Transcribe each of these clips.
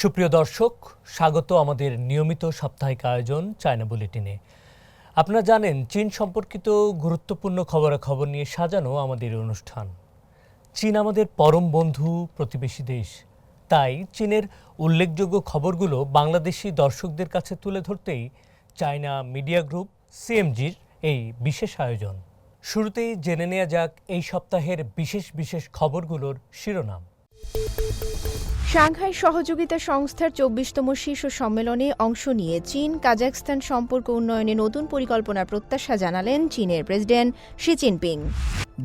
সুপ্রিয় দর্শক, স্বাগত আমাদের নিয়মিত সাপ্তাহিক আয়োজন চায়না বুলেটিনে। আপনারা জানেন, চীন সম্পর্কিত গুরুত্বপূর্ণ খবরাখবর নিয়ে সাজানো আমাদের অনুষ্ঠান। চীন আমাদের পরম বন্ধু, প্রতিবেশী দেশ। তাই চীনের উল্লেখযোগ্য খবরগুলো বাংলাদেশি দর্শকদের কাছে তুলে ধরতেই চায়না মিডিয়া গ্রুপ সিএমজির এই বিশেষ আয়োজন। শুরুতেই জেনে নেওয়া যাক এই সপ্তাহের বিশেষ বিশেষ খবরগুলোর শিরোনাম। সাংহাই সহযোগিতা সংস্থার ২৪তম শীর্ষ সম্মেলনে অংশ নিয়ে চীন কাজাখস্তান সম্পর্ক উন্নয়নে নতুন পরিকল্পনার প্রত্যাশা জানালেন চীনের প্রেসিডেন্ট শি জিনপিং।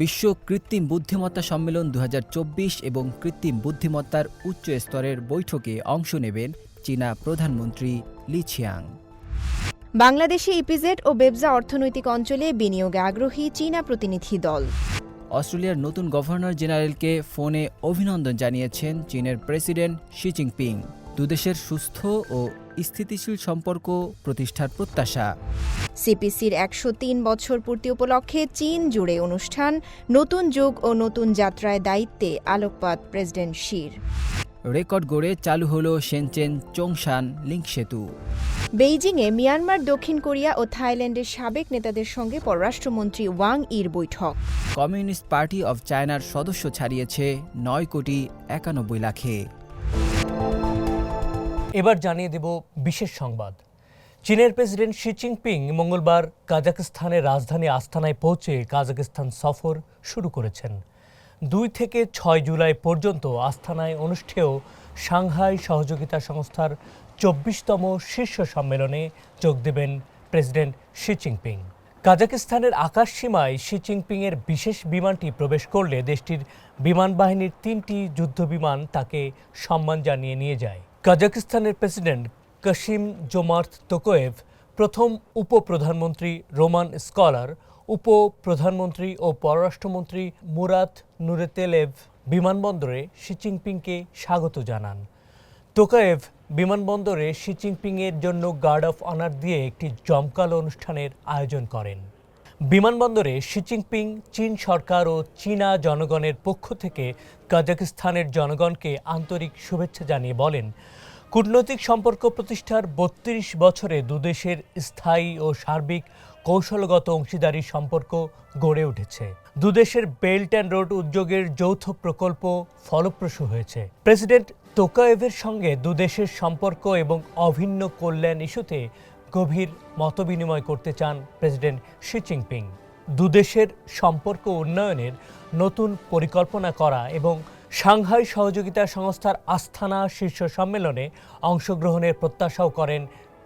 বিশ্ব কৃত্রিম বুদ্ধিমত্তা সম্মেলন ২০২৪ এবং কৃত্রিম বুদ্ধিমত্তার উচ্চ স্তরের বৈঠকে অংশ নেবেন চীনা প্রধানমন্ত্রী লি ছিয়াং। বাংলাদেশে ইপিজেড ও বেবজা অর্থনৈতিক অঞ্চলে বিনিয়োগে আগ্রহী চীনা প্রতিনিধি দল। অস্ট্রেলিয়ার নতুন গভর্নর জেনারেলকে ফোনে অভিনন্দন জানিয়েছেন চীনের প্রেসিডেন্ট শি জিনপিং। দুদেশের সুস্থ ও স্থিতিশীল সম্পর্ক প্রতিষ্ঠার প্রত্যাশা। সিপিসির ১০৩ বছর পূর্তি উপলক্ষে চীন জুড়ে অনুষ্ঠান, নতুন যুগ ও নতুন যাত্রায় দায়িত্বে আলোকপাত প্রেসিডেন্ট শির। রেকর্ড গড়ে চালু হল শেনচেন চোংশান লিঙ্ক সেতু। বেইজিংয়ে মিয়ানমার, দক্ষিণ কোরিয়া ও থাইল্যান্ডের সাবেক নেতাদের সঙ্গে পররাষ্ট্রমন্ত্রী ওয়াং ইর বৈঠক। কমিউনিস্ট পার্টি অব চায়নার সদস্য ছাড়িয়েছে ৯,৯১,০০,০০০। এবার জানিয়ে দেব বিশেষ সংবাদ। চীনের প্রেসিডেন্ট শি জিনপিং মঙ্গলবার কাজাখস্তানের রাজধানী আস্তানায় পৌঁছে কাজাখস্তান সফর শুরু করেছেন। ২ থেকে ৬ জুলাই পর্যন্ত আস্তানায় অনুষ্ঠেয় সাংহাই সহযোগিতা সংস্থার ২৪তম শীর্ষ সম্মেলনে যোগ দেবেন প্রেসিডেন্ট শি জিনপিং। কাজাখস্তানের আকাশসীমায় শি জিনপিংয়ের বিশেষ বিমানটি প্রবেশ করলে দেশটির বিমান বাহিনীর ৩টি যুদ্ধবিমান তাকে সম্মান জানিয়ে নিয়ে যায়। কাজাখস্তানের প্রেসিডেন্ট কাসিম জোমার্ত তোকায়েভ, প্রথম উপপ্রধানমন্ত্রী রোমান স্কলার, উপপ্রধানমন্ত্রী ও পররাষ্ট্রমন্ত্রী মুরাত নুরেতেলেভ বিমানবন্দরে শি জিনপিংকে স্বাগত জানান। তোকায়েভ বিমানবন্দরে শি জিনপিংয়ের জন্য গার্ড অফ অনার দিয়ে একটি জমকালো অনুষ্ঠানের আয়োজন করেন। বিমানবন্দরে শি জিনপিং চীন সরকার ও চীনা জনগণের পক্ষ থেকে কাজাখস্তানের জনগণকে আন্তরিক শুভেচ্ছা জানিয়ে বলেন, কূটনৈতিক সম্পর্ক প্রতিষ্ঠার ৩২ বছরে দুদেশের স্থায়ী ও সার্বিক কৌশলগত অংশীদারি সম্পর্ক গড়ে উঠেছে। দুদেশের বেল্ট অ্যান্ড রোড উদ্যোগের যৌথ প্রকল্প ফলপ্রসূ হয়েছে। প্রেসিডেন্ট তোকায়েভের সঙ্গে দুদেশের সম্পর্ক এবং অভিন্ন কল্যাণ ইস্যুতে গভীর মতবিনিময় করতে চান প্রেসিডেন্ট শি জিনপিং। দুদেশের সম্পর্ক উন্নয়নের নতুন পরিকল্পনা করা এবং সাংহাই সহযোগিতা সংস্থার আস্তানা শীর্ষ সম্মেলনে অংশগ্রহণের প্রত্যাশাও করেন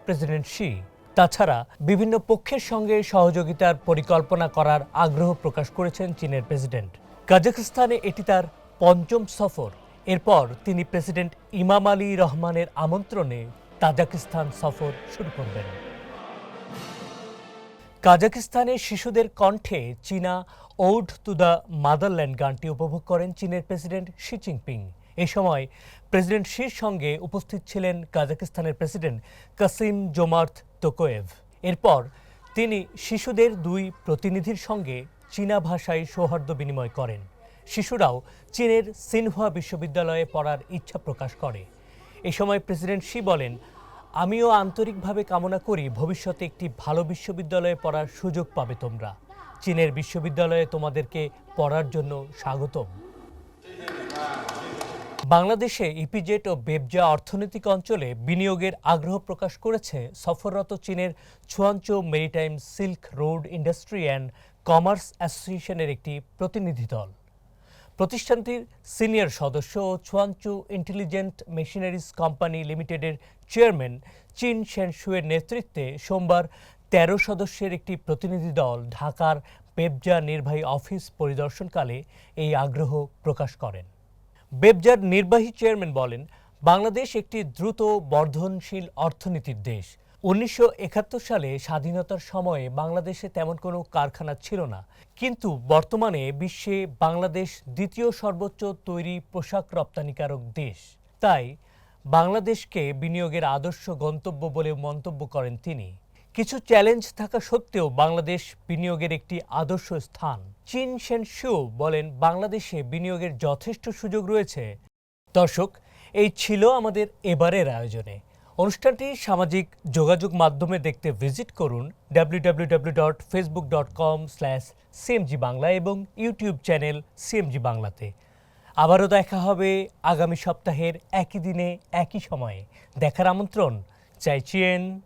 প্রেসিডেন্ট শি। তাছাড়া বিভিন্ন পক্ষের সঙ্গে সহযোগিতার পরিকল্পনা করার আগ্রহ প্রকাশ করেছেন চীনের প্রেসিডেন্ট। কাজাখস্তানে এটি তার ৫ম সফর। এরপর তিনি প্রেসিডেন্ট ইমামোলি রহমানের আমন্ত্রণে তাজিকিস্তান সফর শুরু করবেন। কাজাখস্তানের শিশুদের কণ্ঠে চীনা ওড টু দ্য মাদারল্যান্ড গানটি উপভোগ করেন চীনের প্রেসিডেন্ট শি জিনপিং। এ সময় প্রেসিডেন্ট শির সঙ্গে উপস্থিত ছিলেন কাজাখস্তানের প্রেসিডেন্ট কাসিম জোমার্ত তোকায়েভ। এরপর তিনি শিশুদের ২ প্রতিনিধির সঙ্গে চীনা ভাষায় সৌহার্দ্য বিনিময় করেন। শিশুরাও চীনের সিনহুয়া বিশ্ববিদ্যালয়ে পড়ার ইচ্ছা প্রকাশ করে। এ সময় প্রেসিডেন্ট শি বলেন, আমিও আন্তরিকভাবে কামনা করি ভবিষ্যতে একটি ভালো বিশ্ববিদ্যালয়ে পড়ার সুযোগ পাবে তোমরা। চীনের বিশ্ববিদ্যালয়ে তোমাদেরকে পড়ার জন্য স্বাগতম। বাংলাদেশে ইপিজেড ও বেবজা অর্থনৈতিক অঞ্চলে বিনিয়োগের আগ্রহ প্রকাশ করেছে সফররত চীনের Quanzhou maritime silk road industry and commerce অ্যাসোসিয়েশনের একটি প্রতিনিধি দল। প্রতিষ্ঠানটির সিনিয়র সদস্য ও ছুয়ানচৌ ইন্টেলিজেন্ট মেশিনারিজ কোম্পানি লিমিটেডের চেয়ারম্যান চিন শেনশুয়ের নেতৃত্বে সোমবার ১৩ সদস্যের একটি প্রতিনিধি দল ঢাকার বেবজা নির্বাহী অফিস পরিদর্শনকালে এই আগ্রহ প্রকাশ করেন। বেবজার নির্বাহী চেয়ারম্যান বলেন, বাংলাদেশ একটি দ্রুত বর্ধনশীল অর্থনীতির দেশ। ১৯৭১ সালে স্বাধীনতার সময়ে বাংলাদেশে তেমন কোনো কারখানা ছিল না, কিন্তু বর্তমানে বিশ্বে বাংলাদেশ দ্বিতীয় সর্বোচ্চ তৈরি পোশাক রপ্তানিকারক দেশ। তাই বাংলাদেশকে বিনিয়োগের আদর্শ গন্তব্য বলে মন্তব্য করেন তিনি। কিছু চ্যালেঞ্জ থাকা সত্ত্বেও বাংলাদেশ বিনিয়োগের একটি আদর্শ স্থান। চিন শেনশু বলেন, বাংলাদেশে বিনিয়োগের যথেষ্ট সুযোগ রয়েছে। দর্শক, এই ছিল আমাদের এবারের আয়োজনে। অনুষ্ঠানটি সামাজিক যোগাযোগ মাধ্যমে দেখতে ভিজিট করুন www.facebook.com/cmg বাংলা এবং ইউটিউব চ্যানেল সিএমজি বাংলাতে। আবারও দেখা হবে আগামী সপ্তাহের একই দিনে একই সময়ে। দেখার আমন্ত্রণ চাইছেন।